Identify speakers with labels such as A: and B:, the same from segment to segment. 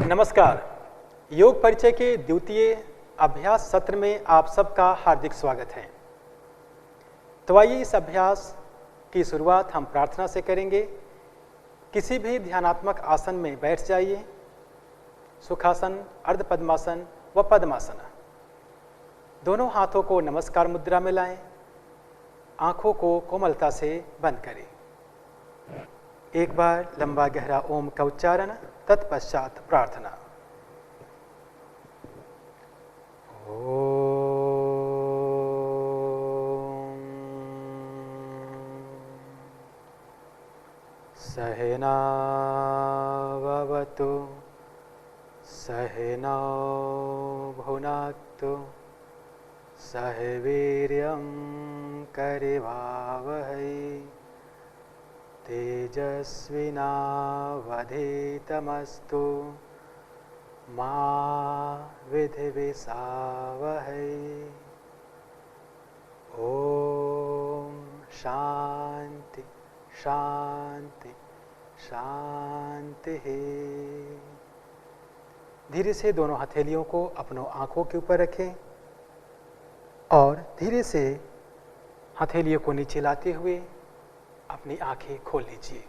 A: नमस्कार। योग परिचय के द्वितीय अभ्यास सत्र में आप सबका हार्दिक स्वागत है। तो आइए इस अभ्यास की शुरुआत हम प्रार्थना से करेंगे। किसी भी ध्यानात्मक आसन में बैठ जाइए। सुखासन, अर्ध पद्मासन व पद्मासन। दोनों हाथों को नमस्कार मुद्रा में लाएं। आंखों को कोमलता से बंद करें। एक बार लंबा गहरा ओम का उच्चारण, तत्पश्चात प्रार्थना। सहना भवतु सहनौ भुनक्तु सह वीर्यं करवावहै तेजस्विनावधीतमस्तु मा विद्विषावहै। ओम शांति शांति शांति। धीरे से दोनों हथेलियों को अपनों आंखों के ऊपर रखें और धीरे से हथेलियों को नीचे लाते हुए अपनी आंखें खोल लीजिए।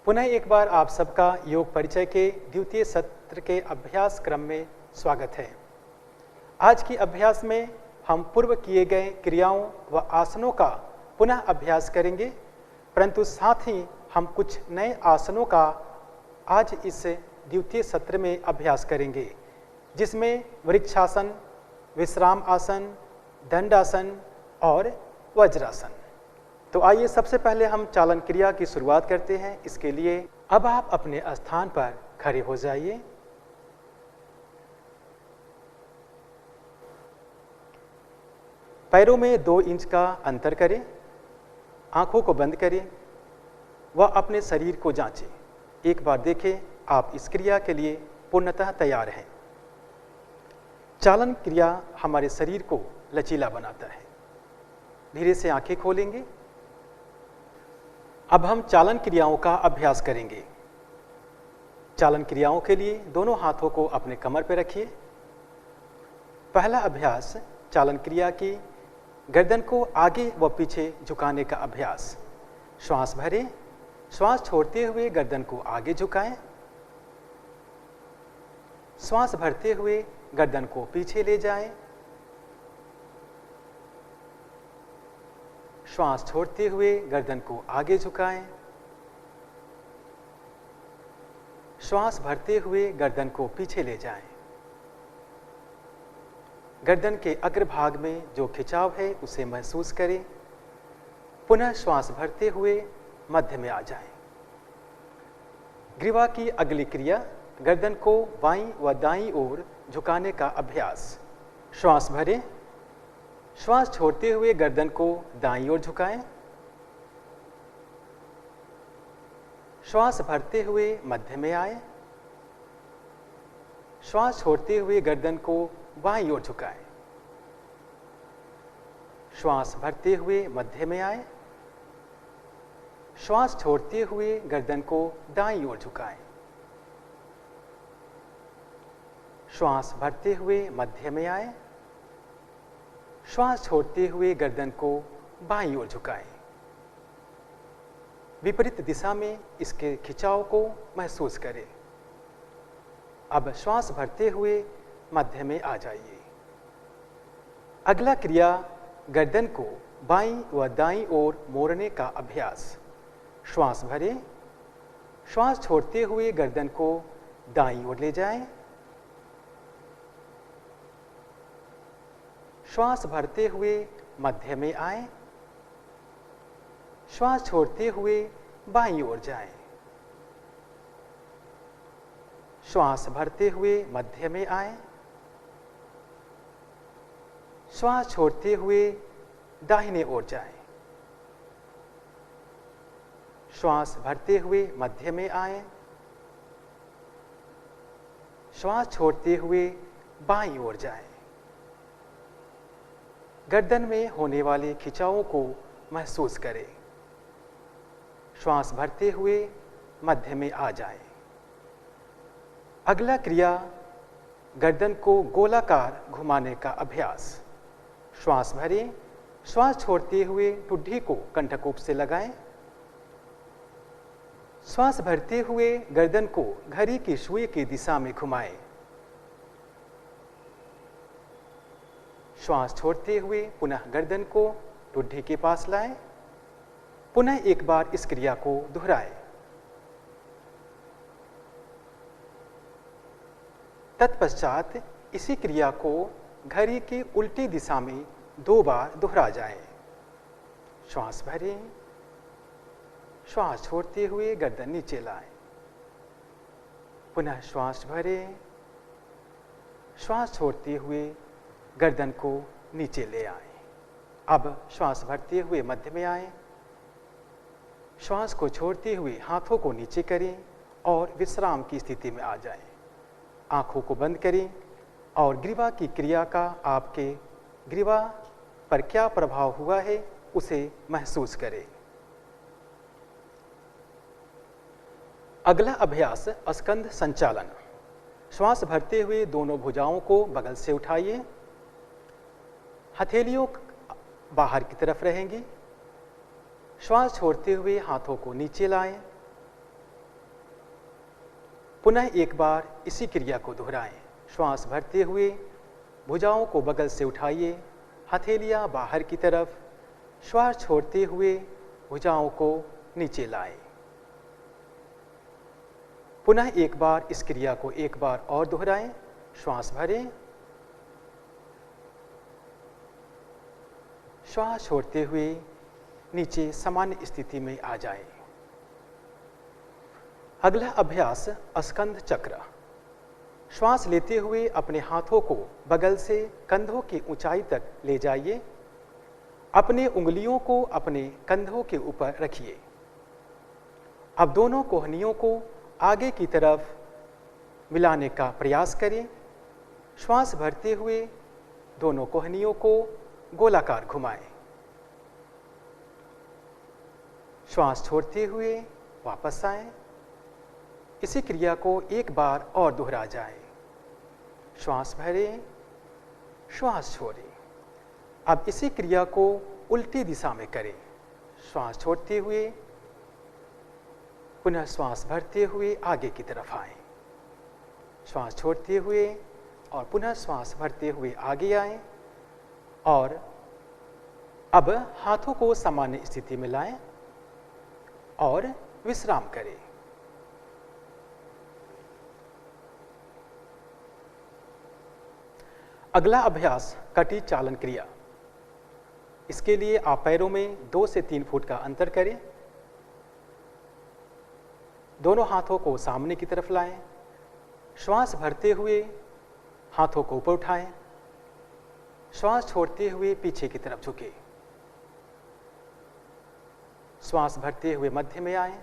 A: पुनः एक बार आप सबका योग परिचय के द्वितीय सत्र के अभ्यास क्रम में स्वागत है। आज की अभ्यास में हम पूर्व किए गए क्रियाओं व आसनों का पुनः अभ्यास करेंगे, परंतु साथ ही हम कुछ नए आसनों का आज इस द्वितीय सत्र में अभ्यास करेंगे, जिसमें वृक्षासन, विश्राम आसन, दंडासन और वज्रासन। तो आइए सबसे पहले हम चालन क्रिया की शुरुआत करते हैं। इसके लिए अब आप अपने स्थान पर खड़े हो जाइए। पैरों में 2 इंच का अंतर करें। आंखों को बंद करें व अपने शरीर को जांचें। एक बार देखें आप इस क्रिया के लिए पूर्णतः तैयार हैं। चालन क्रिया हमारे शरीर को लचीला बनाता है। धीरे से आंखें खोलेंगे। अब हम चालन क्रियाओं का अभ्यास करेंगे। चालन क्रियाओं के लिए दोनों हाथों को अपने कमर पर रखिए। पहला अभ्यास चालन क्रिया की गर्दन को आगे व पीछे झुकाने का अभ्यास। श्वास भरें, श्वास छोड़ते हुए गर्दन को आगे झुकाएं। श्वास भरते हुए गर्दन को पीछे ले जाएं। श्वास छोड़ते हुए गर्दन को आगे झुकाएं। श्वास भरते हुए गर्दन को पीछे ले जाएं। गर्दन के अग्रभाग में जो खिंचाव है उसे महसूस करें। पुनः श्वास भरते हुए मध्य में आ जाएं। ग्रीवा की अगली क्रिया गर्दन को बाईं व दाईं ओर झुकाने का अभ्यास। श्वास भरें, श्वास छोड़ते हुए गर्दन को दाईं ओर झुकाएं। श्वास भरते हुए मध्य में आए। श्वास छोड़ते हुए गर्दन को बाईं ओर झुकाएं। श्वास भरते हुए मध्य में आए। श्वास छोड़ते हुए गर्दन को दाईं ओर झुकाएं। श्वास भरते हुए मध्य में आए। श्वास छोड़ते हुए गर्दन को बाईं ओर झुकाएं। विपरीत दिशा में इसके खिंचाव को महसूस करें। अब श्वास भरते हुए मध्य में आ जाइए। अगला क्रिया गर्दन को बाईं व दाईं ओर मोड़ने का अभ्यास। श्वास भरें, श्वास छोड़ते हुए गर्दन को दाईं ओर ले जाएं। श्वास भरते हुए मध्य में आए। श्वास छोड़ते हुए बाईं ओर जाएं। श्वास भरते हुए मध्य में आए। श्वास छोड़ते हुए दाहिने ओर जाएं। श्वास भरते हुए मध्य में आए। श्वास छोड़ते हुए बाईं ओर जाएं। गर्दन में होने वाले खिंचावों को महसूस करें। श्वास भरते हुए मध्य में आ जाएं। अगला क्रिया, गर्दन को गोलाकार घुमाने का अभ्यास। श्वास भरें, श्वास छोड़ते हुए ठुड्डी को कंठकूप से लगाएं। श्वास भरते हुए गर्दन को घड़ी की सुई की दिशा में घुमाएं। श्वास छोड़ते हुए पुनः गर्दन को ठुड्डी के पास लाएं। पुनः एक बार इस क्रिया को दोहराएं। तत्पश्चात इसी क्रिया को घड़ी की उल्टी दिशा में 2 बार दोहरा जाए। श्वास भरें, श्वास छोड़ते हुए गर्दन नीचे लाएं। पुनः श्वास भरें, श्वास छोड़ते हुए गर्दन को नीचे ले आएं। अब श्वास भरते हुए मध्य में आएं। श्वास को छोड़ते हुए हाथों को नीचे करें और विश्राम की स्थिति में आ जाएं। आंखों को बंद करें और ग्रीवा की क्रिया का आपके ग्रीवा पर क्या प्रभाव हुआ है उसे महसूस करें। अगला अभ्यास, स्कंध संचालन। श्वास भरते हुए दोनों भुजाओं को बगल से उठाइए। हथेलियों बाहर की तरफ रहेंगी। श्वास छोड़ते हुए हाथों को नीचे लाएं। पुनः एक बार इसी क्रिया को दोहराएं। श्वास भरते हुए भुजाओं को बगल से उठाइए, हथेलियां बाहर की तरफ। श्वास छोड़ते हुए भुजाओं को नीचे लाएं। पुनः एक बार इस क्रिया को एक बार और दोहराएं। श्वास भरें, श्वास छोड़ते हुए नीचे सामान्य स्थिति में आ जाएं। अगला अभ्यास, स्कंध चक्र। श्वास लेते हुए अपने हाथों को बगल से कंधों की ऊंचाई तक ले जाइए। अपने उंगलियों को अपने कंधों के ऊपर रखिए। अब दोनों कोहनियों को आगे की तरफ मिलाने का प्रयास करें। श्वास भरते हुए दोनों कोहनियों को गोलाकार घुमाएं। श्वास छोड़ते हुए वापस आएं। इसी क्रिया को एक बार और दोहरा जाए। श्वास भरें, श्वास छोड़ें। अब इसी क्रिया को उल्टी दिशा में करें। श्वास छोड़ते हुए पुनः श्वास भरते हुए आगे की तरफ आएं। श्वास छोड़ते हुए और पुनः श्वास भरते हुए आगे आएं। और अब हाथों को सामान्य स्थिति में लाएं और विश्राम करें। अगला अभ्यास, कटी चालन क्रिया। इसके लिए आप पैरों में 2 से 3 फुट का अंतर करें। दोनों हाथों को सामने की तरफ लाएं। श्वास भरते हुए हाथों को ऊपर उठाएं। श्वास छोड़ते हुए पीछे की तरफ झुकें। श्वास भरते हुए मध्य में आएं।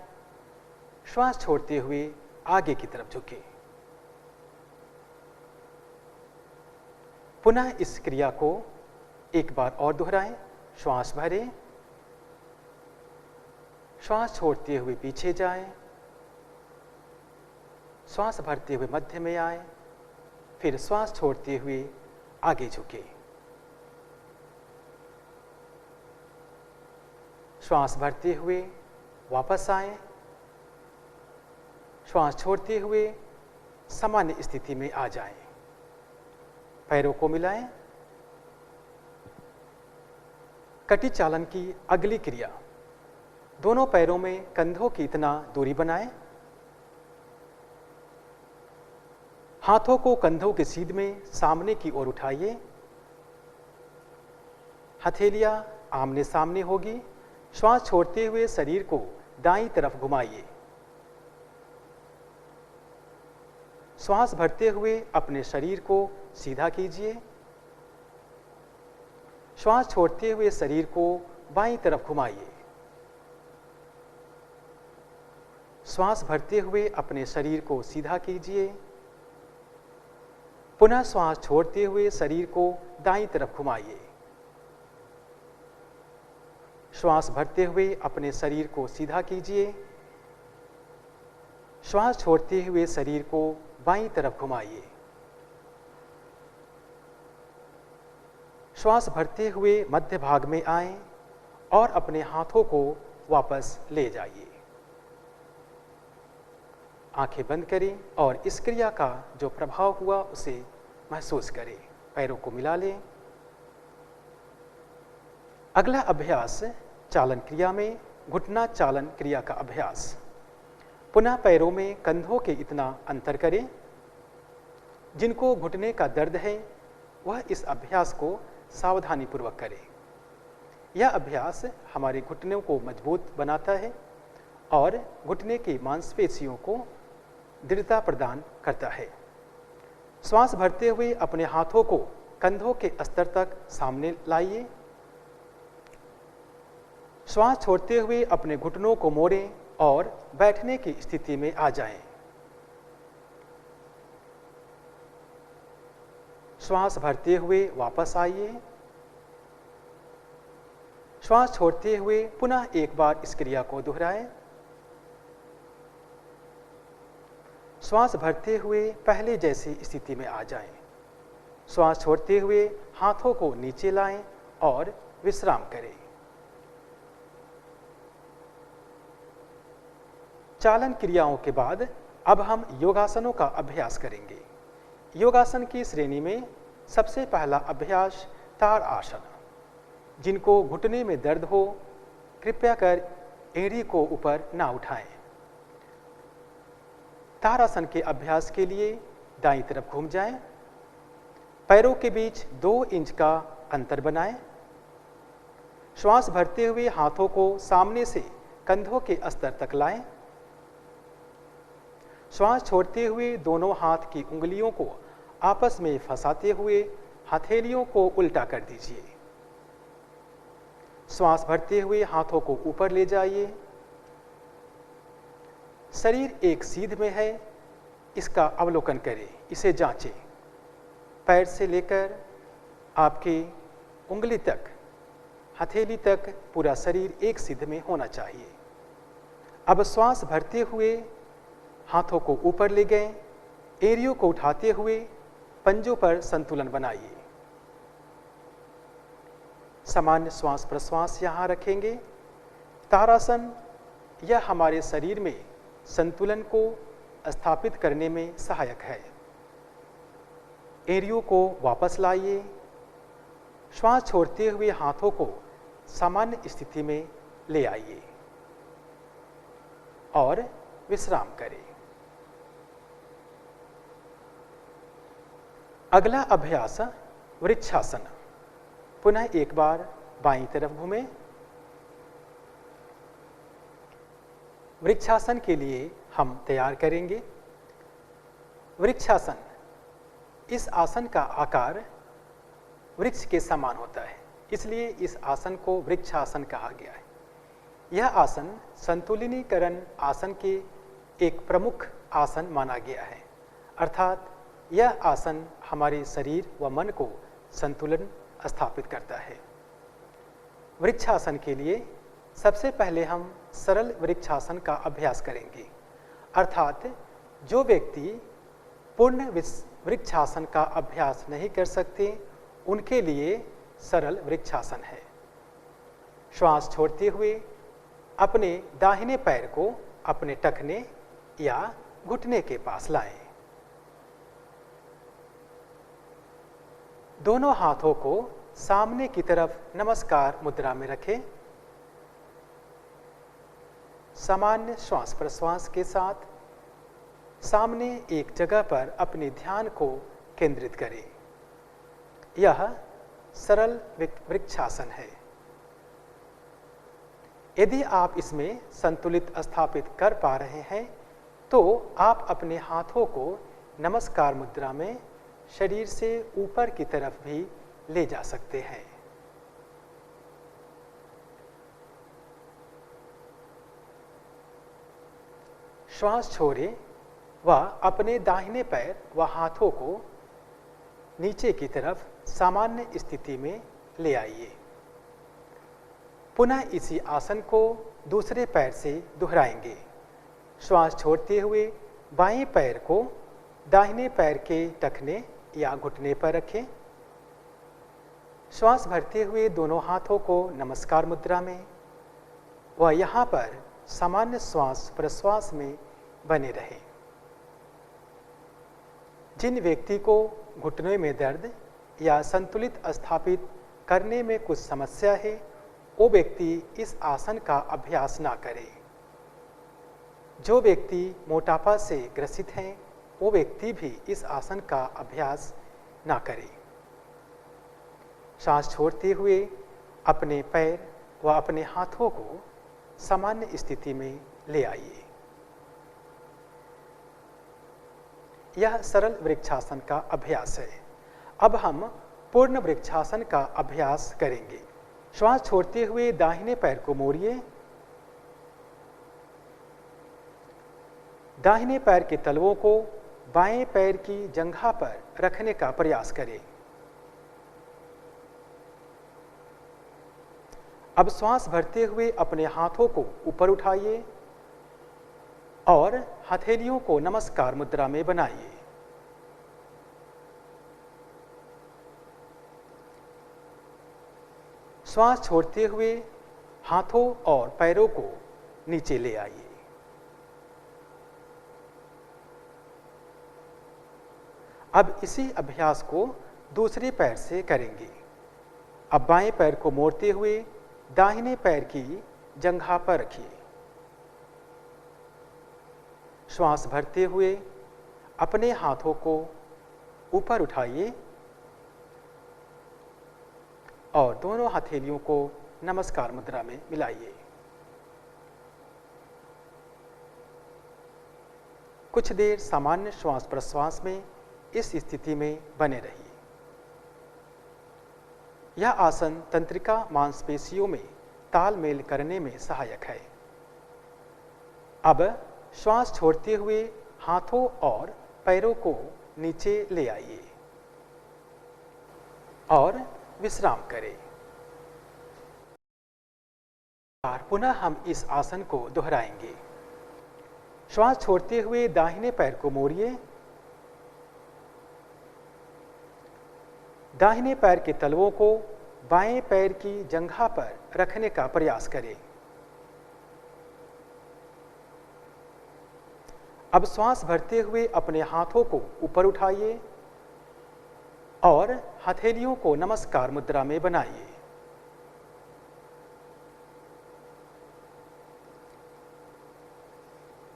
A: श्वास छोड़ते हुए आगे की तरफ झुकें। पुनः इस क्रिया को एक बार और दोहराएं। श्वास भरें, श्वास छोड़ते हुए पीछे जाएं। श्वास भरते हुए मध्य में आएं। फिर श्वास छोड़ते हुए आगे झुकें। श्वास भरते हुए वापस आएं। श्वास छोड़ते हुए सामान्य स्थिति में आ जाएं। पैरों को मिलाएं। कटी चालन की अगली क्रिया, दोनों पैरों में कंधों की इतना दूरी बनाएं। हाथों को कंधों के सीध में सामने की ओर उठाइए। हथेलियां आमने सामने होगी। श्वास छोड़ते हुए शरीर को दाईं तरफ घुमाइए। श्वास भरते हुए अपने शरीर को सीधा कीजिए। श्वास छोड़ते हुए शरीर को बाईं तरफ घुमाइए। श्वास भरते हुए अपने शरीर को सीधा कीजिए। पुनः श्वास छोड़ते हुए शरीर को दाईं तरफ घुमाइए। श्वास भरते हुए अपने शरीर को सीधा कीजिए। श्वास छोड़ते हुए शरीर को बाईं तरफ घुमाइए। श्वास भरते हुए मध्य भाग में आएं और अपने हाथों को वापस ले जाइए। आंखें बंद करें और इस क्रिया का जो प्रभाव हुआ उसे महसूस करें। पैरों को मिला लें। अगला अभ्यास चालन क्रिया में घुटना चालन क्रिया का अभ्यास। पुनः पैरों में कंधों के इतना अंतर करें। जिनको घुटने का दर्द है वह इस अभ्यास को सावधानी पूर्वक करें। यह अभ्यास हमारे घुटनों को मजबूत बनाता है और घुटने की मांसपेशियों को दृढ़ता प्रदान करता है। श्वास भरते हुए अपने हाथों को कंधों के स्तर तक सामने लाइए। श्वास छोड़ते हुए अपने घुटनों को मोड़ें और बैठने की स्थिति में आ जाएं। श्वास भरते हुए वापस आइए। श्वास छोड़ते हुए पुनः एक बार इस क्रिया को दोहराएं। श्वास भरते हुए पहले जैसी स्थिति में आ जाएं। श्वास छोड़ते हुए हाथों को नीचे लाएं और विश्राम करें। चालन क्रियाओं के बाद अब हम योगासनों का अभ्यास करेंगे। योगासन की श्रेणी में सबसे पहला अभ्यास ताड़ आसन। जिनको घुटने में दर्द हो कृपया कर एड़ी को ऊपर ना उठाएं। ताड़ासन के अभ्यास के लिए दाईं तरफ घूम जाएं। पैरों के बीच 2 इंच का अंतर बनाएं। श्वास भरते हुए हाथों को सामने से कंधों के स्तर तक लाएं। श्वास छोड़ते हुए दोनों हाथ की उंगलियों को आपस में फंसाते हुए हथेलियों को उल्टा कर दीजिए। श्वास भरते हुए हाथों को ऊपर ले जाइए। शरीर एक सीध में है, इसका अवलोकन करें, इसे जांचें। पैर से लेकर आपकी उंगली तक, हथेली तक पूरा शरीर एक सीध में होना चाहिए। अब श्वास भरते हुए हाथों को ऊपर ले गए। एड़ियों को उठाते हुए पंजों पर संतुलन बनाइए। सामान्य श्वास प्रश्वास यहाँ रखेंगे। ताड़ासन यह हमारे शरीर में संतुलन को स्थापित करने में सहायक है। एड़ियों को वापस लाइए। श्वास छोड़ते हुए हाथों को सामान्य स्थिति में ले आइए और विश्राम करें। अगला अभ्यास वृक्षासन। पुनः एक बार बाईं तरफ घूमें। वृक्षासन के लिए हम तैयार करेंगे। वृक्षासन, इस आसन का आकार वृक्ष के समान होता है, इसलिए इस आसन को वृक्षासन कहा गया है। यह आसन संतुलिनीकरण आसन के एक प्रमुख आसन माना गया है। अर्थात यह आसन हमारे शरीर व मन को संतुलन स्थापित करता है। वृक्षासन के लिए सबसे पहले हम सरल वृक्षासन का अभ्यास करेंगे। अर्थात जो व्यक्ति पूर्ण वृक्षासन का अभ्यास नहीं कर सकते उनके लिए सरल वृक्षासन है। श्वास छोड़ते हुए अपने दाहिने पैर को अपने टखने या घुटने के पास लाएं। दोनों हाथों को सामने की तरफ नमस्कार मुद्रा में रखें। सामान्य श्वास प्रश्वास के साथ सामने एक जगह पर अपने ध्यान को केंद्रित करें। यह सरल वृक्षासन है। यदि आप इसमें संतुलित स्थापित कर पा रहे हैं तो आप अपने हाथों को नमस्कार मुद्रा में शरीर से ऊपर की तरफ भी ले जा सकते हैं। श्वास छोड़ें व अपने दाहिने पैर व हाथों को नीचे की तरफ सामान्य स्थिति में ले आइए। पुनः इसी आसन को दूसरे पैर से दोहराएंगे। श्वास छोड़ते हुए बाएं पैर को दाहिने पैर के टखने या घुटने पर रखें। श्वास भरते हुए दोनों हाथों को नमस्कार मुद्रा में व यहाँ पर सामान्य श्वास प्रश्वास में बने रहें। जिन व्यक्ति को घुटनों में दर्द या संतुलित स्थापित करने में कुछ समस्या है, वो व्यक्ति इस आसन का अभ्यास ना करें। जो व्यक्ति मोटापा से ग्रसित हैं, वो व्यक्ति भी इस आसन का अभ्यास ना करें। सांस छोड़ते हुए अपने पैर व अपने हाथों को सामान्य स्थिति में ले आइए। यह सरल वृक्षासन का अभ्यास है। अब हम पूर्ण वृक्षासन का अभ्यास करेंगे। श्वास छोड़ते हुए दाहिने पैर को मोड़िए। दाहिने पैर के तलवों को बाएं पैर की जंघा पर रखने का प्रयास करें। अब श्वास भरते हुए अपने हाथों को ऊपर उठाइए और हथेलियों को नमस्कार मुद्रा में बनाइए। श्वास छोड़ते हुए हाथों और पैरों को नीचे ले आइए। अब इसी अभ्यास को दूसरे पैर से करेंगे। अब बाएं पैर को मोड़ते हुए दाहिने पैर की जंघा पर रखिए। श्वास भरते हुए अपने हाथों को ऊपर उठाइए और दोनों हथेलियों को नमस्कार मुद्रा में मिलाइए। कुछ देर सामान्य श्वास प्रश्वास में इस स्थिति में बने रहिए। यह आसन तंत्रिका मांसपेशियों में तालमेल करने में सहायक है। अब श्वास छोड़ते हुए हाथों और पैरों को नीचे ले आइए और विश्राम करें। पुनः हम इस आसन को दोहराएंगे। श्वास छोड़ते हुए दाहिने पैर को मोड़िए। दाहिने पैर के तलवों को बाएं पैर की जंघा पर रखने का प्रयास करें। अब श्वास भरते हुए अपने हाथों को ऊपर उठाइए और हथेलियों को नमस्कार मुद्रा में बनाइए।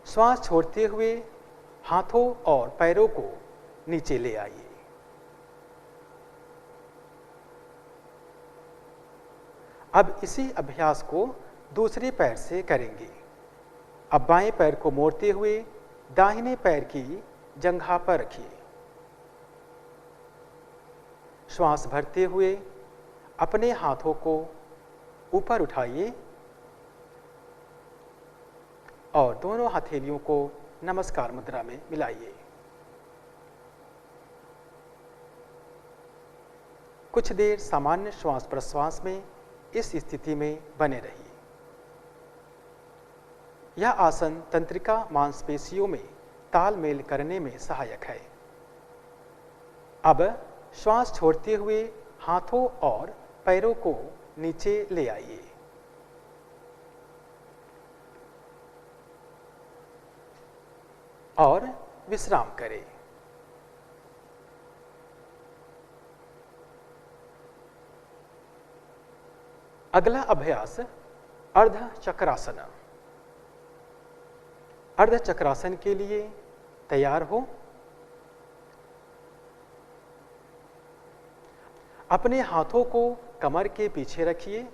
A: श्वास छोड़ते हुए हाथों और पैरों को नीचे ले आइए। अब इसी अभ्यास को दूसरे पैर से करेंगे। अब बाएं पैर को मोड़ते हुए दाहिने पैर की जंघा पर रखिए। श्वास भरते हुए अपने हाथों को ऊपर उठाइए और दोनों हथेलियों को नमस्कार मुद्रा में मिलाइए। कुछ देर सामान्य श्वास प्रश्वास में इस स्थिति में बने रहिए। यह आसन तंत्रिका मांसपेशियों में तालमेल करने में सहायक है। अब श्वास छोड़ते हुए हाथों और पैरों को नीचे ले आइए। और विश्राम करें। अगला अभ्यास अर्ध चक्रासन। अर्ध चक्रासन के लिए तैयार हो। अपने हाथों को कमर के पीछे रखिए।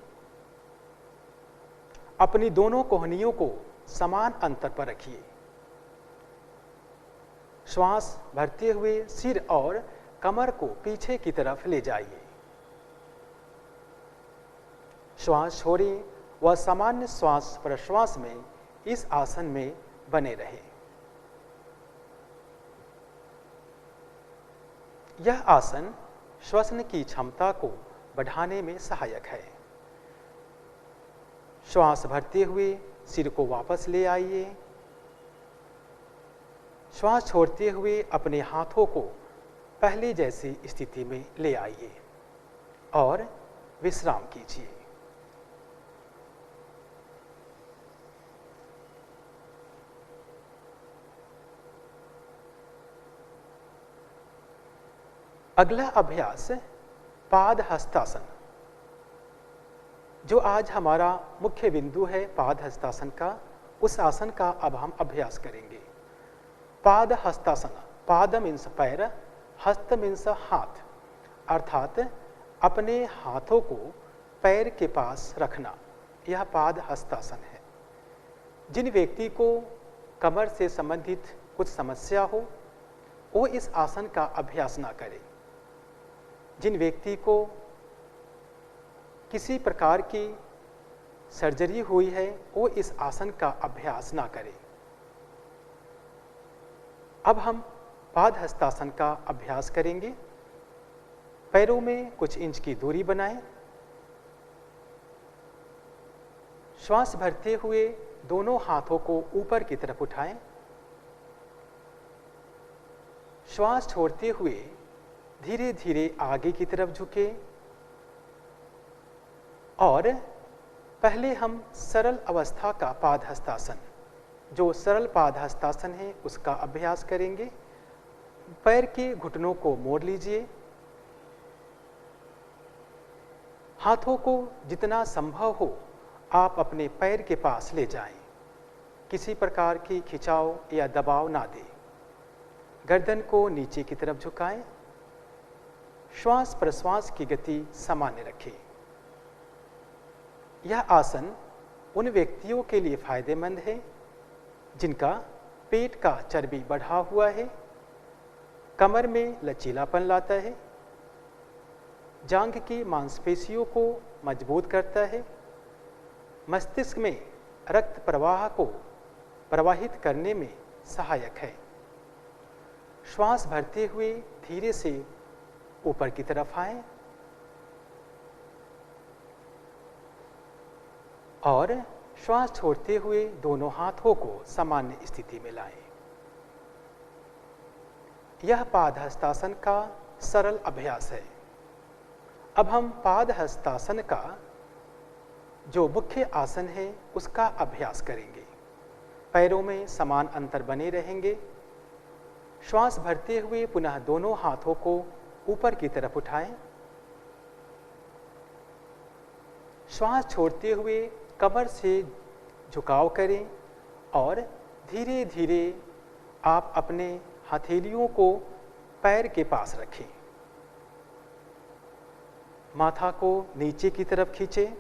A: अपनी दोनों कोहनियों को समान अंतर पर रखिए। श्वास भरते हुए सिर और कमर को पीछे की तरफ ले जाइए। श्वास छोड़ें व सामान्य श्वास प्रश्वास में इस आसन में बने रहें। यह आसन श्वसन की क्षमता को बढ़ाने में सहायक है। श्वास भरते हुए सिर को वापस ले आइए श्वास छोड़ते हुए अपने हाथों को पहले जैसी स्थिति में ले आइए और विश्राम कीजिए। अगला अभ्यास पाद हस्तासन। जो आज हमारा मुख्य बिंदु है पाद हस्तासन का, उस आसन का अब हम अभ्यास करेंगे। पाद हस्तासन, पाद मीन्स पैर, हस्त मीन्स हाथ, अर्थात अपने हाथों को पैर के पास रखना, यह पाद हस्तासन है। जिन व्यक्ति को कमर से संबंधित कुछ समस्या हो वो इस आसन का अभ्यास ना करे। जिन व्यक्ति को किसी प्रकार की सर्जरी हुई है वो इस आसन का अभ्यास ना करे। अब हम पाद हस्तासन का अभ्यास करेंगे। पैरों में कुछ इंच की दूरी बनाएं। श्वास भरते हुए दोनों हाथों को ऊपर की तरफ उठाएं। श्वास छोड़ते हुए धीरे धीरे आगे की तरफ झुके और पहले हम सरल अवस्था का पाद हस्तासन, जो सरल पाद हस्तासन है, उसका अभ्यास करेंगे। पैर के घुटनों को मोड़ लीजिए। हाथों को जितना संभव हो आप अपने पैर के पास ले जाएं। किसी प्रकार की खिंचाव या दबाव ना दें। गर्दन को नीचे की तरफ झुकाएं। श्वास प्रश्वास की गति सामान्य रखें। यह आसन उन व्यक्तियों के लिए फायदेमंद है जिनका पेट का चर्बी बढ़ा हुआ है, कमर में लचीलापन लाता है, जांघ की मांसपेशियों को मजबूत करता है, मस्तिष्क में रक्त प्रवाह को प्रवाहित करने में सहायक है। श्वास भरते हुए धीरे से ऊपर की तरफ आएं और श्वास छोड़ते हुए दोनों हाथों को सामान्य स्थिति में लाएं। यह पाद हस्तासन का सरल अभ्यास है। अब हम पाद हस्तासन का जो मुख्य आसन है उसका अभ्यास करेंगे। पैरों में समान अंतर बने रहेंगे। श्वास भरते हुए पुनः दोनों हाथों को ऊपर की तरफ उठाएं। श्वास छोड़ते हुए कमर से झुकाव करें और धीरे धीरे आप अपने हथेलियों को पैर के पास रखें। माथा को नीचे की तरफ खींचें।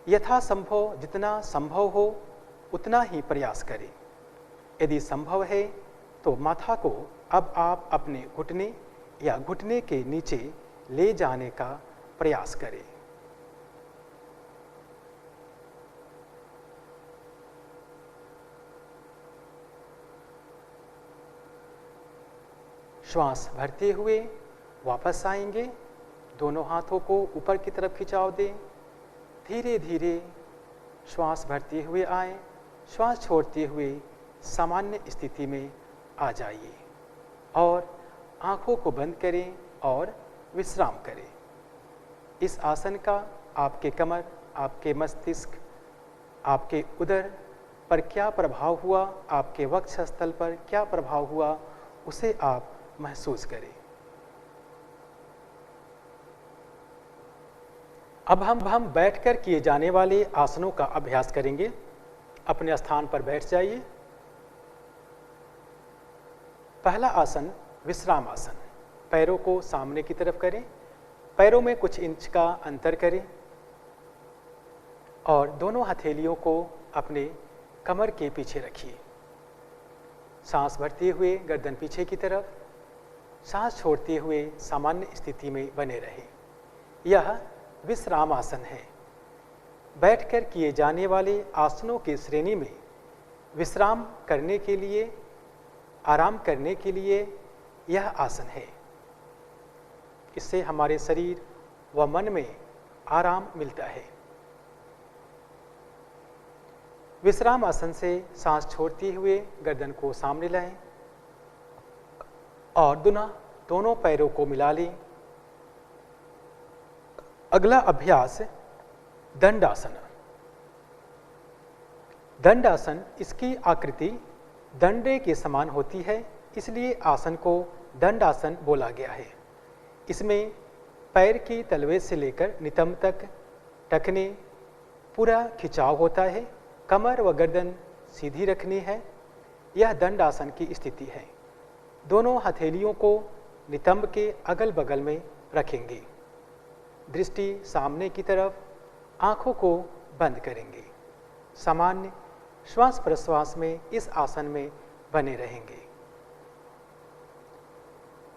A: यथासंभव जितना संभव हो उतना ही प्रयास करें। यदि संभव है तो माथा को अब आप अपने घुटने या घुटने के नीचे ले जाने का प्रयास करें। श्वास भरते हुए वापस आएंगे। दोनों हाथों को ऊपर की तरफ खिंचाव दें। धीरे धीरे श्वास भरते हुए आए, श्वास छोड़ते हुए सामान्य स्थिति में आ जाइए और आंखों को बंद करें और विश्राम करें। इस आसन का आपके कमर, आपके मस्तिष्क, आपके उदर पर क्या प्रभाव हुआ, आपके वक्षस्थल पर क्या प्रभाव हुआ, उसे आप महसूस करें। अब हम बैठकर किए जाने वाले आसनों का अभ्यास करेंगे। अपने स्थान पर बैठ जाइए। पहला आसन विश्राम आसन। पैरों को सामने की तरफ करें। पैरों में कुछ इंच का अंतर करें और दोनों हथेलियों को अपने कमर के पीछे रखिए। सांस भरते हुए गर्दन पीछे की तरफ, सांस छोड़ते हुए सामान्य स्थिति में बने रहें। यह विश्राम आसन है। बैठकर किए जाने वाले आसनों की श्रेणी में विश्राम करने के लिए, आराम करने के लिए यह आसन है। इससे हमारे शरीर व मन में आराम मिलता है। विश्राम आसन से सांस छोड़ते हुए गर्दन को सामने लाएं और दोनों पैरों को मिला लें। अगला अभ्यास दंडासन। दंडासन, इसकी आकृति दंडे के समान होती है, इसलिए आसन को दंडासन बोला गया है। इसमें पैर की तलवे से लेकर नितंब तक टखने पूरा खिंचाव होता है। कमर व गर्दन सीधी रखनी है। यह दंडासन की स्थिति है। दोनों हथेलियों को नितंब के अगल बगल में रखेंगे। दृष्टि सामने की तरफ, आंखों को बंद करेंगे। सामान्य श्वास प्रश्वास में इस आसन में बने रहेंगे।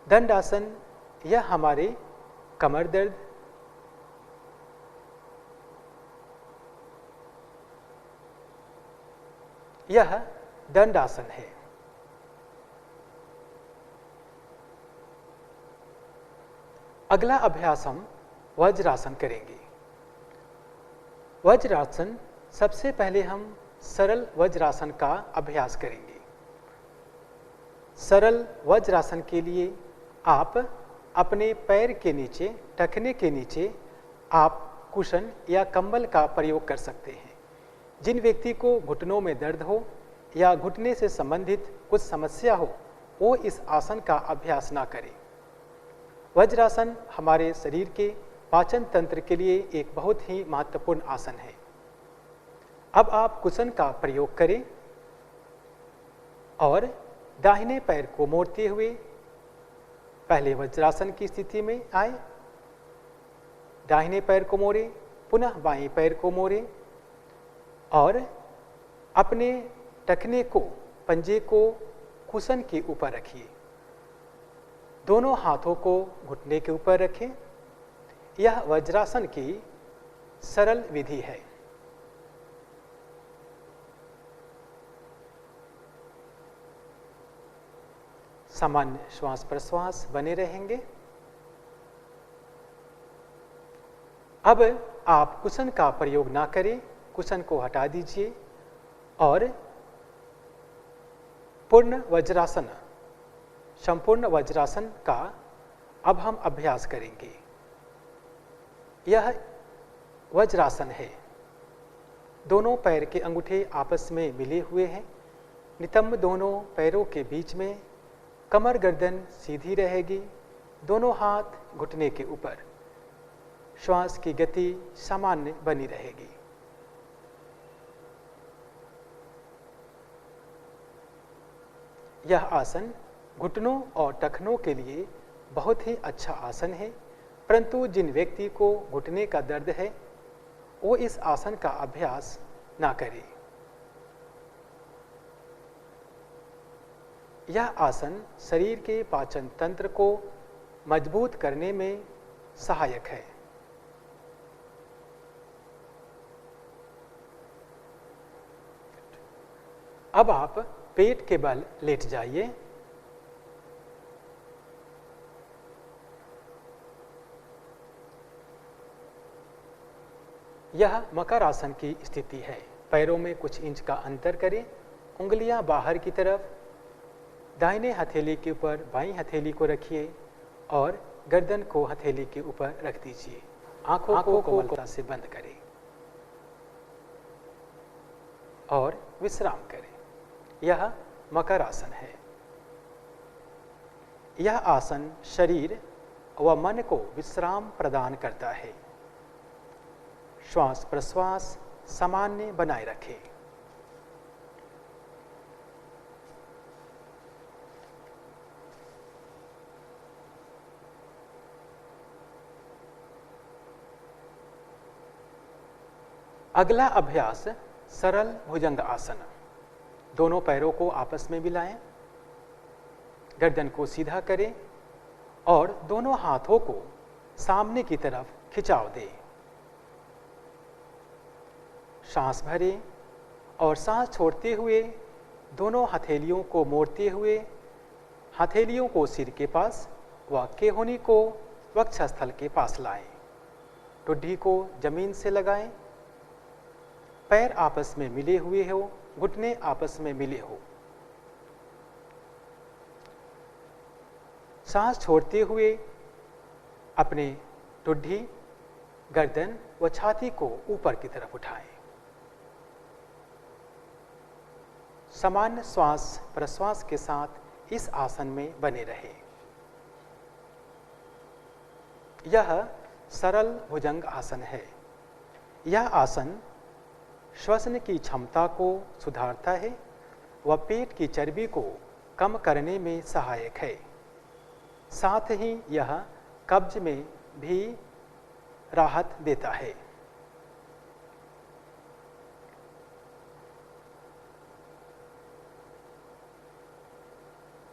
A: दंडासन यह हमारे कमर दर्द, यह दंडासन है। अगला अभ्यास हम वज्रासन करेंगे। वज्रासन, सबसे पहले हम सरल वज्रासन का अभ्यास करेंगे। सरल वज्रासन के लिए आप अपने पैर के नीचे, टखने के नीचे आप कुशन या कंबल का प्रयोग कर सकते हैं। जिन व्यक्ति को घुटनों में दर्द हो या घुटने से संबंधित कुछ समस्या हो, वो इस आसन का अभ्यास ना करें। वज्रासन हमारे शरीर के पाचन तंत्र के लिए एक बहुत ही महत्वपूर्ण आसन है। अब आप कुशन का प्रयोग करें और दाहिने पैर को मोड़ते हुए पहले वज्रासन की स्थिति में आए। दाहिने पैर को मोड़ें, पुनः बाएं पैर को मोड़ें और अपने टखने को, पंजे को कुशन के ऊपर रखिए। दोनों हाथों को घुटने के ऊपर रखें। यह वज्रासन की सरल विधि है। सामान्य श्वास प्रश्वास बने रहेंगे। अब आप कुशन का प्रयोग ना करें, कुशन को हटा दीजिए और पूर्ण वज्रासन, संपूर्ण वज्रासन का अब हम अभ्यास करेंगे। यह वज्रासन है। दोनों पैर के अंगूठे आपस में मिले हुए हैं। नितंब दोनों पैरों के बीच में, कमर गर्दन सीधी रहेगी, दोनों हाथ घुटने के ऊपर। श्वास की गति सामान्य बनी रहेगी। यह आसन घुटनों और टखनों के लिए बहुत ही अच्छा आसन है, परंतु जिन व्यक्ति को घुटने का दर्द है वो इस आसन का अभ्यास ना करें। यह आसन शरीर के पाचन तंत्र को मजबूत करने में सहायक है। अब आप पेट के बल लेट जाइए। यह मकर आसन की स्थिति है। पैरों में कुछ इंच का अंतर करें। उंगलियां बाहर की तरफ, दाहिने हथेली के ऊपर बाईं हथेली को रखिए और गर्दन को हथेली के ऊपर रख दीजिए। आंखों को कोमलता से बंद करें और विश्राम करें। यह मकर आसन है। यह आसन शरीर व मन को विश्राम प्रदान करता है। श्वास प्रश्वास सामान्य बनाए रखें। अगला अभ्यास सरल भुजंग आसन। दोनों पैरों को आपस में मिलाएं, गर्दन को सीधा करें और दोनों हाथों को सामने की तरफ खिंचाव दें। सांस भरें और सांस छोड़ते हुए दोनों हथेलियों को मोड़ते हुए हथेलियों को सिर के पास व केहूनी को वक्षस्थल के पास लाएं। ठुड्डी को जमीन से लगाएं। पैर आपस में मिले हुए हो, घुटने आपस में मिले हो। सांस छोड़ते हुए अपने ठुड्डी, गर्दन व छाती को ऊपर की तरफ उठाएं। सामान्य श्वास प्रश्वास के साथ इस आसन में बने रहें। यह सरल भुजंग आसन है। यह आसन श्वसन की क्षमता को सुधारता है व पेट की चर्बी को कम करने में सहायक है। साथ ही यह कब्ज में भी राहत देता है।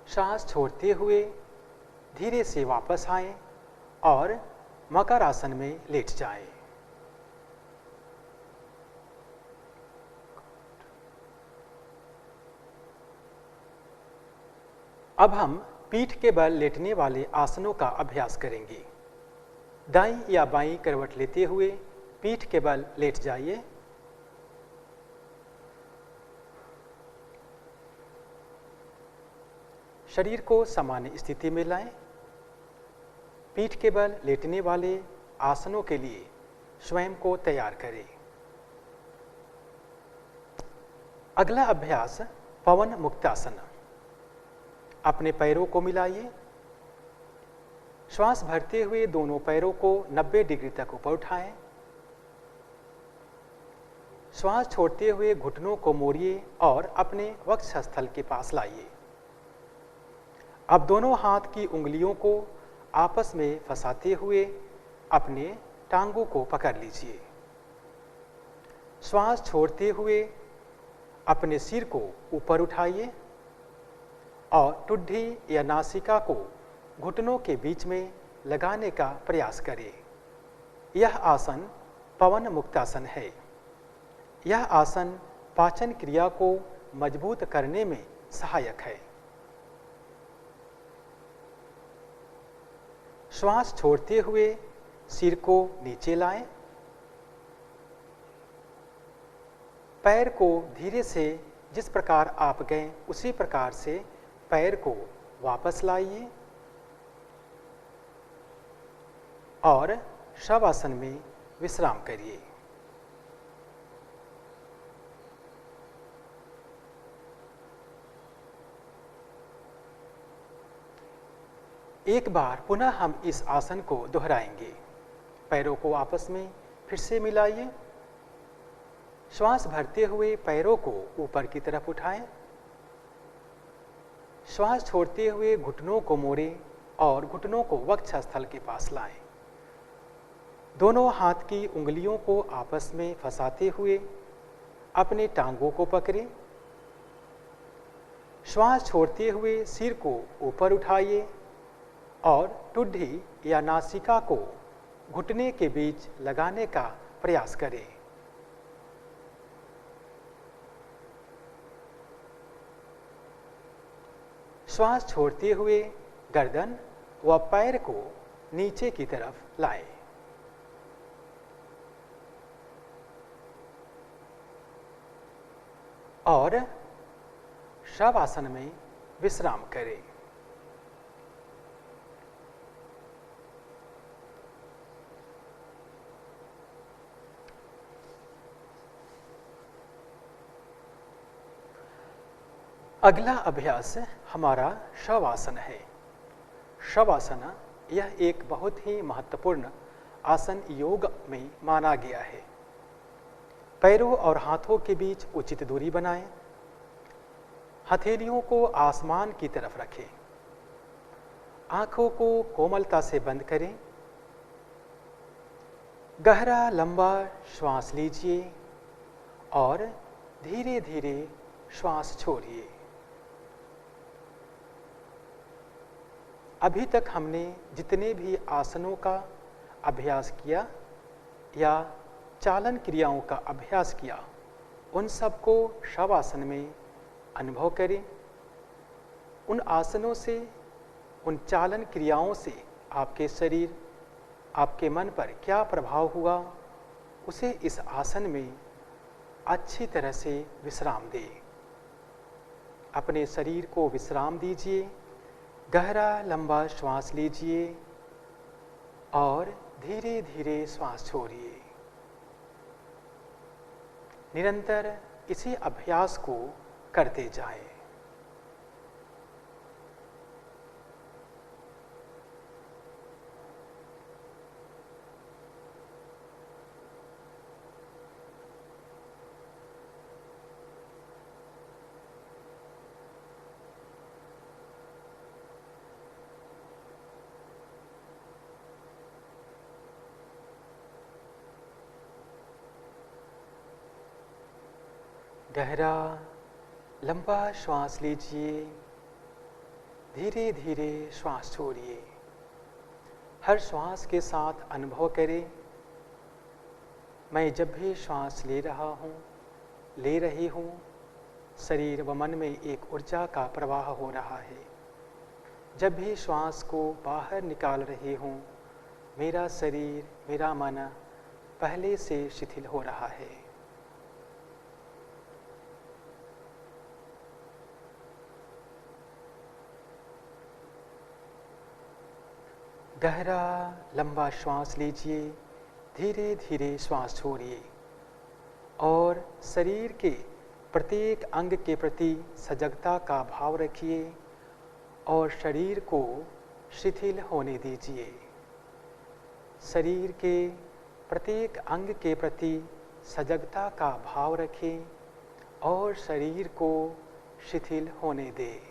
A: सांस छोड़ते हुए धीरे से वापस आएं और मकर आसन में लेट जाएं। अब हम पीठ के बल लेटने वाले आसनों का अभ्यास करेंगे। दाईं या बाईं करवट लेते हुए पीठ के बल लेट जाइए। शरीर को सामान्य स्थिति में लाएं। पीठ के बल लेटने वाले आसनों के लिए स्वयं को तैयार करें। अगला अभ्यास पवन मुक्तासन। अपने पैरों को मिलाइए। श्वास भरते हुए दोनों पैरों को 90 डिग्री तक ऊपर उठाएं। श्वास छोड़ते हुए घुटनों को मोड़िए और अपने वक्षस्थल के पास लाइए। अब दोनों हाथ की उंगलियों को आपस में फंसाते हुए अपने टांगों को पकड़ लीजिए। श्वास छोड़ते हुए अपने सिर को ऊपर उठाइए और ठुड्डी या नासिका को घुटनों के बीच में लगाने का प्रयास करें। यह आसन पवन मुक्तासन है। यह आसन पाचन क्रिया को मजबूत करने में सहायक है। श्वास छोड़ते हुए सिर को नीचे लाएं। पैर को धीरे से जिस प्रकार आप गए उसी प्रकार से पैर को वापस लाइए और शवासन में विश्राम करिए। एक बार पुनः हम इस आसन को दोहराएंगे। पैरों को आपस में फिर से मिलाइए। श्वास भरते हुए पैरों को ऊपर की तरफ उठाएं। श्वास छोड़ते हुए घुटनों को मोड़ें और घुटनों को वक्षस्थल के पास लाएं। दोनों हाथ की उंगलियों को आपस में फंसाते हुए अपने टांगों को पकड़ें। श्वास छोड़ते हुए सिर को ऊपर उठाइए और ठुड्डी या नासिका को घुटने के बीच लगाने का प्रयास करें। श्वास छोड़ते हुए गर्दन व पैर को नीचे की तरफ लाएं। और शवासन में विश्राम करें। अगला अभ्यास हमारा शवासन है। शवासन यह एक बहुत ही महत्वपूर्ण आसन योग में माना गया है। पैरों और हाथों के बीच उचित दूरी बनाएं। हथेलियों को आसमान की तरफ रखें। आंखों को कोमलता से बंद करें। गहरा लंबा श्वास लीजिए और धीरे धीरे श्वास छोड़िए। अभी तक हमने जितने भी आसनों का अभ्यास किया या चालन क्रियाओं का अभ्यास किया, उन सबको शवासन में अनुभव करें। उन आसनों से, उन चालन क्रियाओं से आपके शरीर, आपके मन पर क्या प्रभाव हुआ, उसे इस आसन में अच्छी तरह से विश्राम दें। अपने शरीर को विश्राम दीजिए, गहरा लंबा श्वास लीजिए और धीरे धीरे श्वास छोड़िए। निरंतर इसी अभ्यास को करते जाएं। गहरा लंबा श्वास लीजिए, धीरे धीरे श्वास छोड़िए। हर श्वास के साथ अनुभव करें, मैं जब भी श्वास ले रहा हूँ, ले रही हूँ, शरीर व मन में एक ऊर्जा का प्रवाह हो रहा है। जब भी श्वास को बाहर निकाल रही हूँ, मेरा शरीर, मेरा मन पहले से शिथिल हो रहा है। गहरा लंबा श्वास लीजिए, धीरे धीरे श्वास छोड़िए और शरीर के प्रत्येक अंग के प्रति सजगता का भाव रखिए और शरीर को शिथिल होने दीजिए। शरीर के प्रत्येक अंग के प्रति सजगता का भाव रखें और शरीर को शिथिल होने दें।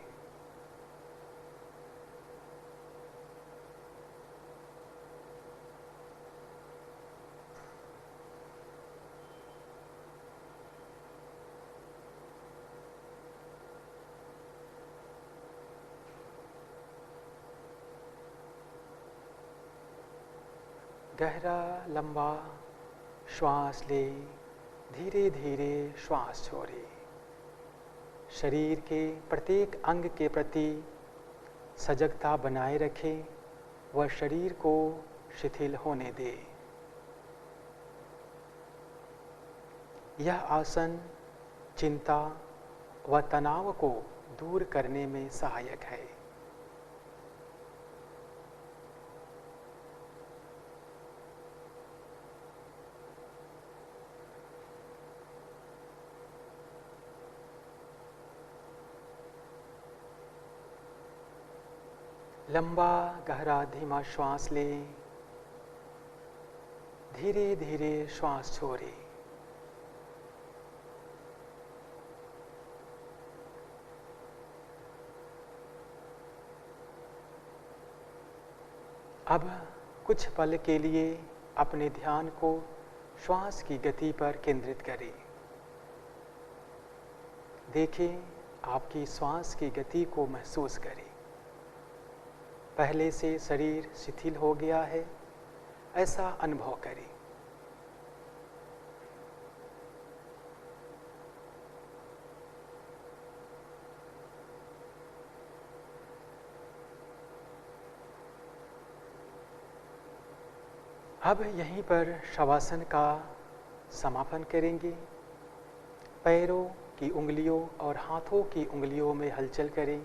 A: गहरा लंबा श्वास ले, धीरे धीरे श्वास छोड़े। शरीर के प्रत्येक अंग के प्रति सजगता बनाए रखें व शरीर को शिथिल होने दे। यह आसन चिंता व तनाव को दूर करने में सहायक है। लंबा गहरा धीमा श्वास लें, धीरे धीरे श्वास छोड़ें। अब कुछ पल के लिए अपने ध्यान को श्वास की गति पर केंद्रित करें। देखें, आपकी श्वास की गति को महसूस करें। पहले से शरीर शिथिल हो गया है, ऐसा अनुभव करें। अब यहीं पर शवासन का समापन करेंगे। पैरों की उंगलियों और हाथों की उंगलियों में हलचल करें।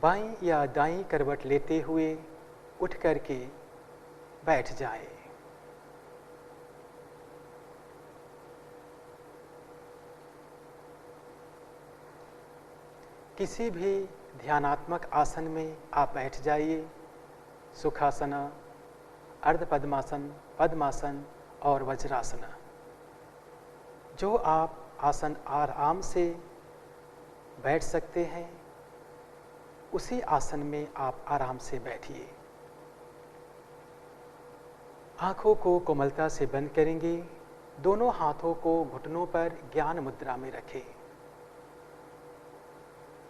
A: बाईं या दाईं करवट लेते हुए उठ करके बैठ जाएं। किसी भी ध्यानात्मक आसन में आप बैठ जाइए। सुखासन, अर्ध पद्मासन, पद्मासन और वज्रासन। जो आप आसन आराम से बैठ सकते हैं, उसी आसन में आप आराम से बैठिए। आंखों को कोमलता से बंद करेंगे। दोनों हाथों को घुटनों पर ज्ञान मुद्रा में रखें।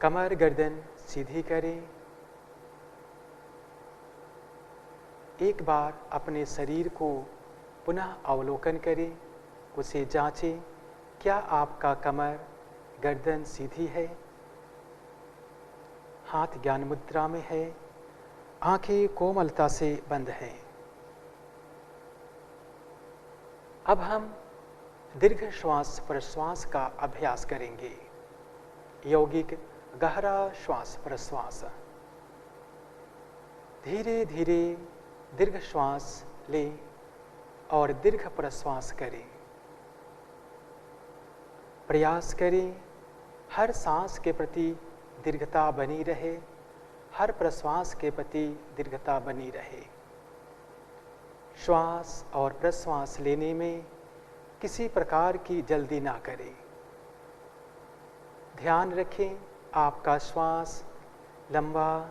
A: कमर गर्दन सीधी करें। एक बार अपने शरीर को पुनः अवलोकन करें, उसे जांचें। क्या आपका कमर गर्दन सीधी है? हाथ ज्ञान मुद्रा में है, आंखें कोमलता से बंद हैं। अब हम दीर्घ श्वास प्रश्वास का अभ्यास करेंगे। यौगिक गहरा श्वास प्रश्वास। धीरे धीरे दीर्घ श्वास लें और दीर्घ प्रश्वास करें। प्रयास करें हर सांस के प्रति दीर्घता बनी रहे, हर प्रश्वास के प्रति दीर्घता बनी रहे। श्वास और प्रश्वास लेने में किसी प्रकार की जल्दी ना करें। ध्यान रखें आपका श्वास लंबा,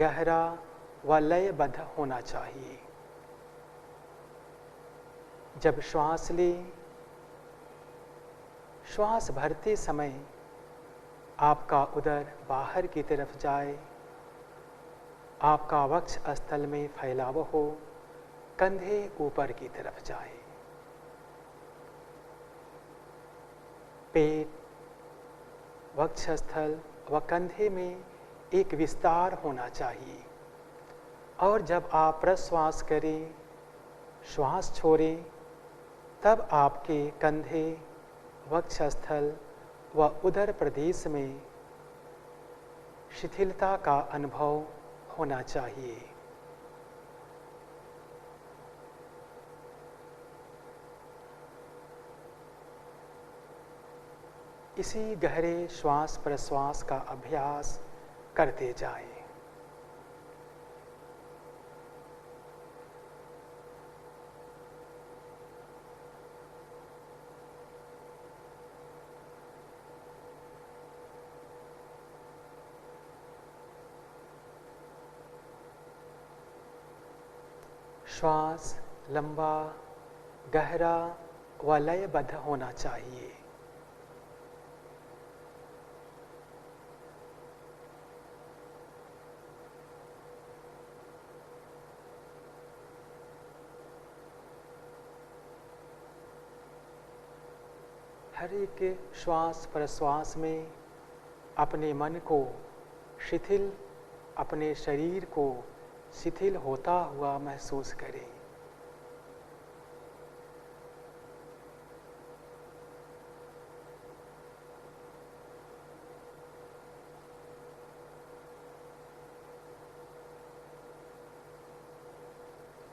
A: गहरा व लयबद्ध होना चाहिए। जब श्वास लें, श्वास भरते समय आपका उदर बाहर की तरफ जाए, आपका वक्ष स्थल में फैलाव हो, कंधे ऊपर की तरफ जाए। पेट, वक्षस्थल व कंधे में एक विस्तार होना चाहिए। और जब आप प्रश्वास करें, श्वास छोड़ें, तब आपके कंधे, वक्षस्थल व उदर प्रदेश में शिथिलता का अनुभव होना चाहिए। इसी गहरे श्वास प्रश्वास का अभ्यास करते जाएं। श्वास लंबा, गहरा व लयबद्ध होना चाहिए। हर एक श्वास प्रश्वास में अपने मन को शिथिल, अपने शरीर को शिथिल होता हुआ महसूस करें।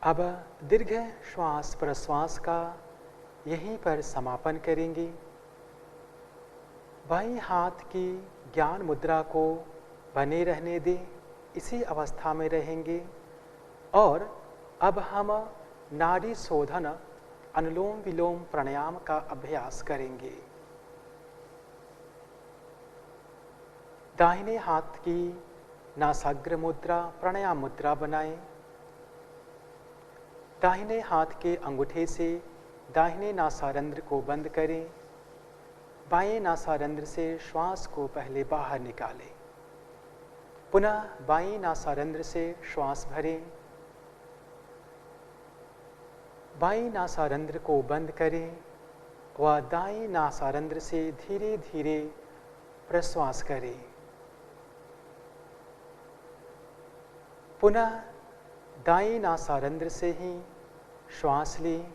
A: अब दीर्घ श्वास प्रश्वास का यहीं पर समापन करेंगे। बाईं हाथ की ज्ञान मुद्रा को बने रहने दें, इसी अवस्था में रहेंगे। और अब हम नाड़ी शोधन अनुलोम विलोम प्राणायाम का अभ्यास करेंगे। दाहिने हाथ की नासाग्र मुद्रा प्राणायाम मुद्रा बनाएं। दाहिने हाथ के अंगूठे से दाहिने नासारंध्र को बंद करें। बाएं नासारंध्र से श्वास को पहले बाहर निकालें। पुनः बाईं नासारंध्र से श्वास भरें। बाईं नासारंध्र को बंद करें व दाईं नासारंध्र से धीरे धीरे प्रश्वास करें। पुनः दाईं नासारंध्र से ही श्वास लें।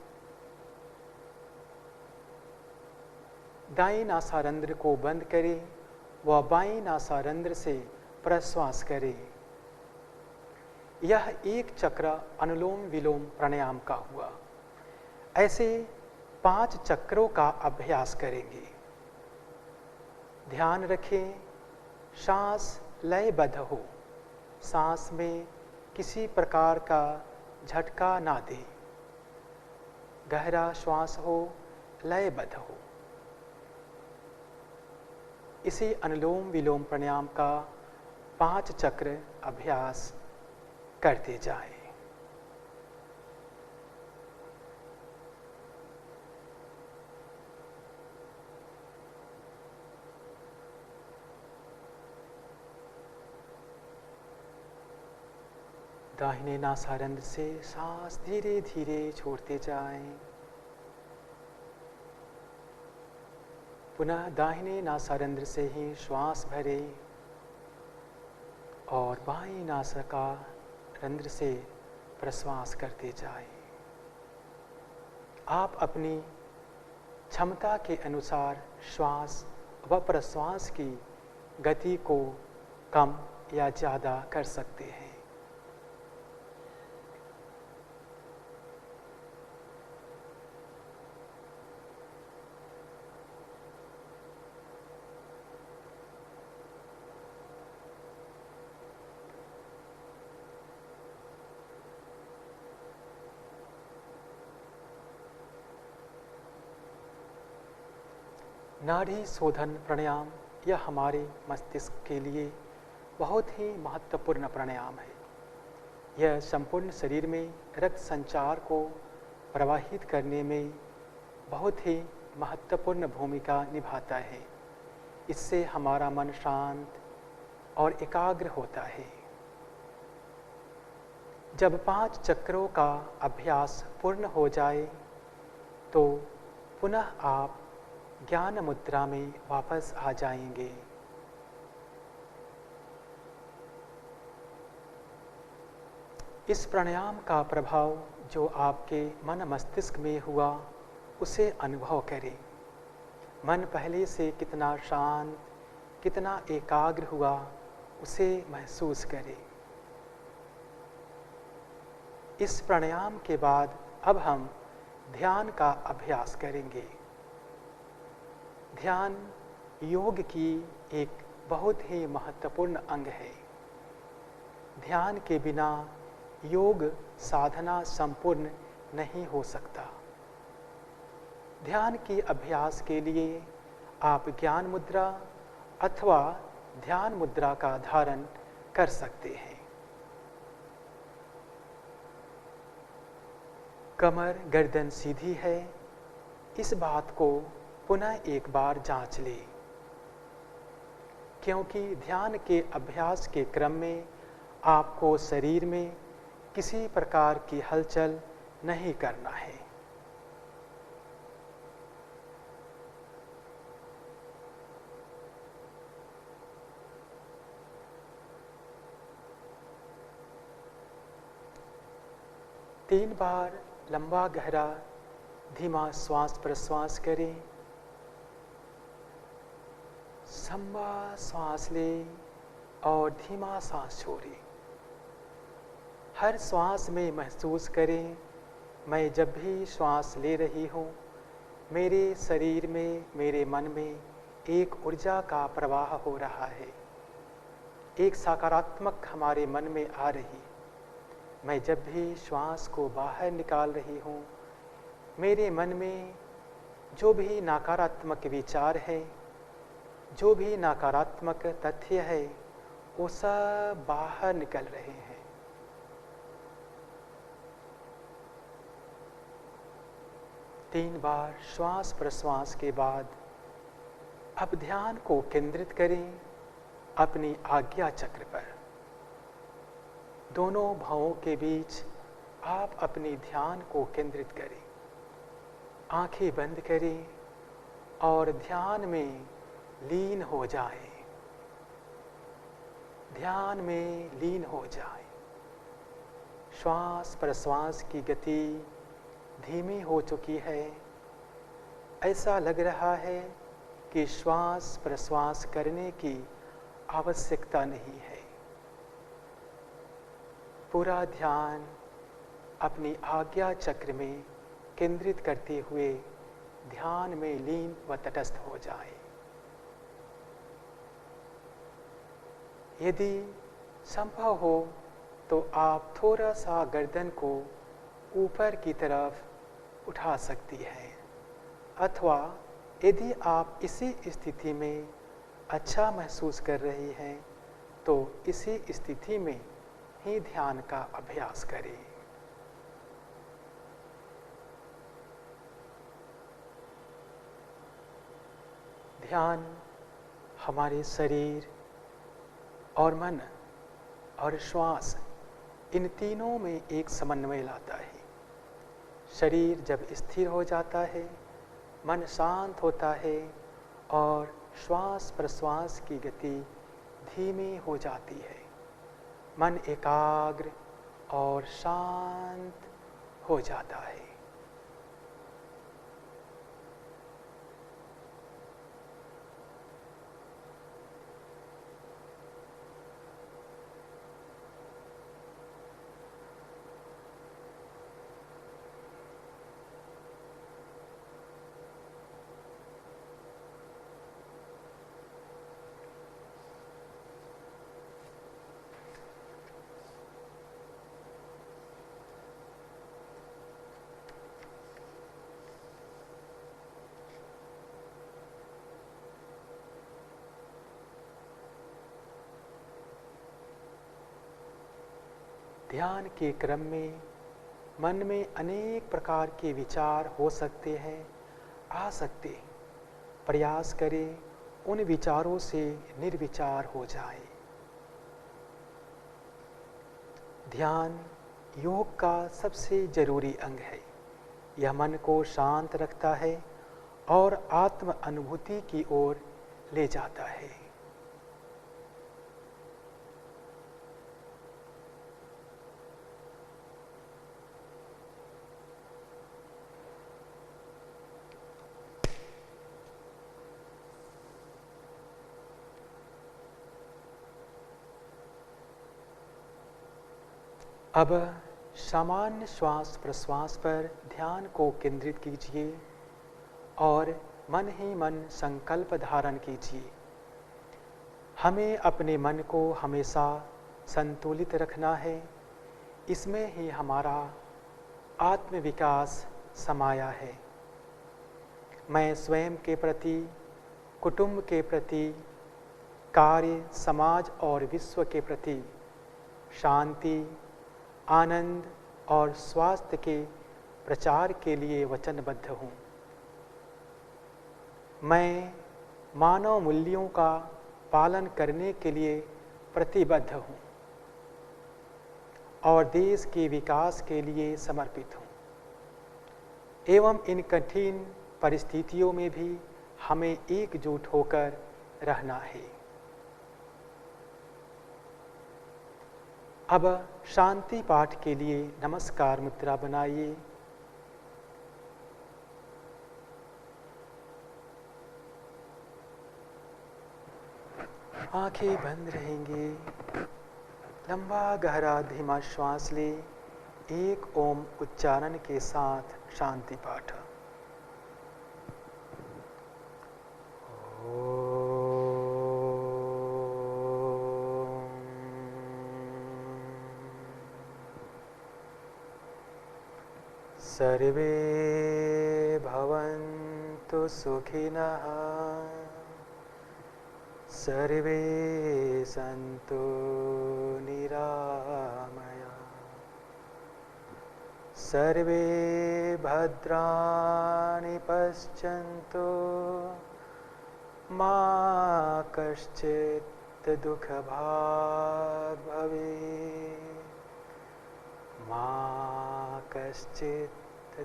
A: दाईं नासारंध्र को बंद करें व बाईं नासारंध्र से प्रश्वास करें। यह एक चक्र अनुलोम विलोम प्राणायाम का हुआ। ऐसे 5 चक्रों का अभ्यास करेंगे। ध्यान रखें सांस लयबद्ध हो, सांस में किसी प्रकार का झटका ना दें। गहरा श्वास हो, लयबद्ध हो। इसी अनुलोम विलोम प्राणायाम का 5 चक्र अभ्यास करते जाएं। दाहिने नासारंध्र से सांस धीरे धीरे छोड़ते जाएं। पुनः दाहिने नासारंध्र से ही श्वास भरें और बाईं नासारंध्र से प्रश्वास करते जाएं। आप अपनी क्षमता के अनुसार श्वास व प्रश्वास की गति को कम या ज़्यादा कर सकते हैं। नाड़ी शोधन प्राणायाम यह हमारे मस्तिष्क के लिए बहुत ही महत्वपूर्ण प्राणायाम है। यह संपूर्ण शरीर में रक्त संचार को प्रवाहित करने में बहुत ही महत्वपूर्ण भूमिका निभाता है। इससे हमारा मन शांत और एकाग्र होता है। जब 5 चक्रों का अभ्यास पूर्ण हो जाए तो पुनः आप ज्ञान मुद्रा में वापस आ जाएंगे। इस प्राणायाम का प्रभाव जो आपके मन मस्तिष्क में हुआ उसे अनुभव करें। मन पहले से कितना शांत, कितना एकाग्र हुआ उसे महसूस करें। इस प्राणायाम के बाद अब हम ध्यान का अभ्यास करेंगे। ध्यान योग की एक बहुत ही महत्वपूर्ण अंग है। ध्यान के बिना योग साधना संपूर्ण नहीं हो सकता। ध्यान के अभ्यास के लिए आप ज्ञान मुद्रा अथवा ध्यान मुद्रा का धारण कर सकते हैं। कमर गर्दन सीधी है, इस बात को पुनः एक बार जांच लें, क्योंकि ध्यान के अभ्यास के क्रम में आपको शरीर में किसी प्रकार की हलचल नहीं करना है। तीन बार लंबा गहरा धीमा श्वास प्रश्वास करें। लंबा सांस लें और धीमा सांस छोड़ें। हर श्वास में महसूस करें, मैं जब भी श्वास ले रही हूँ, मेरे शरीर में, मेरे मन में एक ऊर्जा का प्रवाह हो रहा है। एक सकारात्मक हमारे मन में आ रही। मैं जब भी श्वास को बाहर निकाल रही हूँ, मेरे मन में जो भी नकारात्मक विचार है, जो भी नकारात्मक तथ्य है, वो सब बाहर निकल रहे हैं। तीन बार श्वास प्रश्वास के बाद अब ध्यान को केंद्रित करें अपनी आज्ञा चक्र पर। दोनों भावों के बीच आप अपनी ध्यान को केंद्रित करें। आंखें बंद करें और ध्यान में लीन हो जाए। ध्यान में लीन हो जाए। श्वास प्रश्वास की गति धीमी हो चुकी है। ऐसा लग रहा है कि श्वास प्रश्वास करने की आवश्यकता नहीं है। पूरा ध्यान अपनी आज्ञा चक्र में केंद्रित करते हुए ध्यान में लीन व तटस्थ हो जाए। यदि संभव हो तो आप थोड़ा सा गर्दन को ऊपर की तरफ उठा सकती हैं, अथवा यदि आप इसी स्थिति में अच्छा महसूस कर रही हैं तो इसी स्थिति में ही ध्यान का अभ्यास करें। ध्यान हमारे शरीर और मन और श्वास, इन तीनों में एक समन्वय लाता है। शरीर जब स्थिर हो जाता है, मन शांत होता है और श्वास प्रश्वास की गति धीमी हो जाती है। मन एकाग्र और शांत हो जाता है। ध्यान के क्रम में मन में अनेक प्रकार के विचार हो सकते हैं, आ सकते हैं। प्रयास करें उन विचारों से निर्विचार हो जाए। ध्यान योग का सबसे जरूरी अंग है। यह मन को शांत रखता है और आत्म अनुभूति की ओर ले जाता है। अब सामान्य श्वास प्रश्वास पर ध्यान को केंद्रित कीजिए और मन ही मन संकल्प धारण कीजिए। हमें अपने मन को हमेशा संतुलित रखना है। इसमें ही हमारा आत्मविकास समाया है। मैं स्वयं के प्रति, कुटुंब के प्रति, कार्य, समाज और विश्व के प्रति शांति, आनंद और स्वास्थ्य के प्रचार के लिए वचनबद्ध हूँ। मैं मानव मूल्यों का पालन करने के लिए प्रतिबद्ध हूँ और देश के विकास के लिए समर्पित हूँ। एवं इन कठिन परिस्थितियों में भी हमें एकजुट होकर रहना है। अब शांति पाठ के लिए नमस्कार मुद्रा बनाइए। आंखें बंद रहेंगी। लंबा गहरा धीमा श्वास ले। एक ओम उच्चारण के साथ शांति पाठ। सर्वे भवन्तु सुखिनः, सर्वे सन्तु निरामया, सर्वे भद्राणि पश्यन्तु, मा कश्चित् दुःखभाग् भवेत्, मा कश्चित्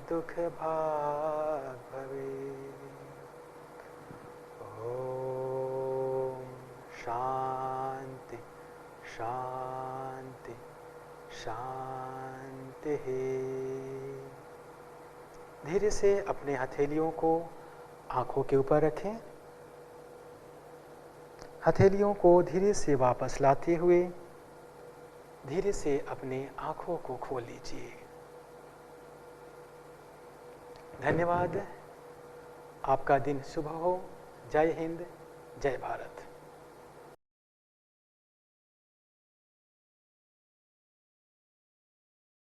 A: दुःखभाग् भवेत्। ओम शांति शांति शांति। धीरे से अपने हथेलियों को आंखों के ऊपर रखें। हथेलियों को धीरे से वापस लाते हुए धीरे से अपने आंखों को खोल लीजिए। धन्यवाद। आपका दिन शुभ हो। जय हिंद, जय भारत।